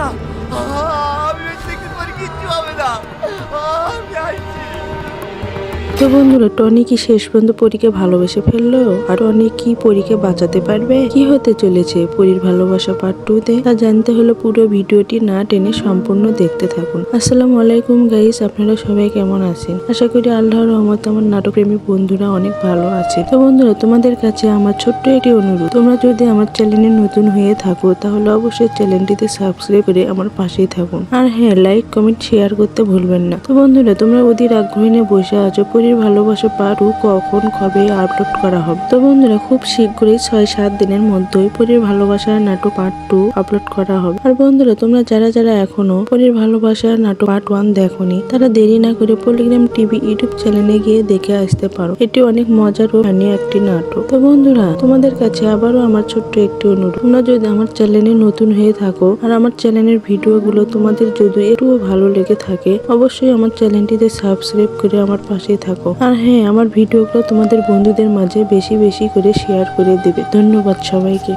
না, আমি বেঁচে থাকতে তোমার কিচ্ছু হবে না, আমি আসছি। তো বন্ধুরা, টনি কি শেষ পর্যন্ত পরীকে ভালোবেসে ফেললো? আর টনি কি পরীকে বাঁচাতে পারবে? কি হতে চলেছে পরীর ভালোবাসা পার্ট 2 তে তা জানতে হলে পুরো ভিডিওটি না টেনে সম্পূর্ণ দেখতে থাকুন। আসসালামু আলাইকুম গাইস, আপনারা সবাই কেমন আছেন? আশা করি আল্লাহর রহমতে আমার নাটকপ্রেমী বন্ধুরা অনেক ভালো আছে। তো বন্ধুরা, তোমাদের কাছে আমার ছোট্ট একটি অনুরোধ, তোমরা যদি আমার চ্যানেলে নতুন হয়ে থাকো তাহলে অবশ্যই চ্যানেলটিতে সাবস্ক্রাইব করে আমার পাশেই থাকুন। আর হ্যাঁ, লাইক কমেন্ট শেয়ার করতে ভুলবেন না। তো বন্ধুরা, তোমরা অধীর আগ্রহ নিয়ে বসে আছো পরীর ভালোবাসা পার্ট 2 কখন কবে আপলোড করা হবে। তো বন্ধুরা, খুব শীঘ্রই 6-7 দিনের মধ্যেই পরীর ভালোবাসার নাটক পার্ট 2 আপলোড করা হবে। আর বন্ধুরা, তোমরা যারা যারা এখনো পরীর ভালোবাসার নাটক পার্ট 1 দেখোনি তারা দেরি না করে পলিগ্রাম টিভি ইউটিউব চ্যানেলে গিয়ে দেখে আসতে পারো। এটি অনেক মজার ও ফানি একটি নাটক। তো বন্ধুরা, তোমাদের কাছে আবারও আমার ছোট্ট একটি অনুরোধ, তোমরা যদি আমার চ্যানেলে নতুন হয়ে থাকো আর আমার চ্যানেলের ভিডিওগুলো তোমাদের যদি একটুও ভালো লেগে থাকে অবশ্যই আমার চ্যানেলটিতে সাবস্ক্রাইব করে আমার পাশেই থাকো। আর হ্যাঁ, আমার ভিডিওগুলো তোমাদের বন্ধুদের মাঝে বেশি বেশি করে শেয়ার করে দেবে। ধন্যবাদ সবাইকে।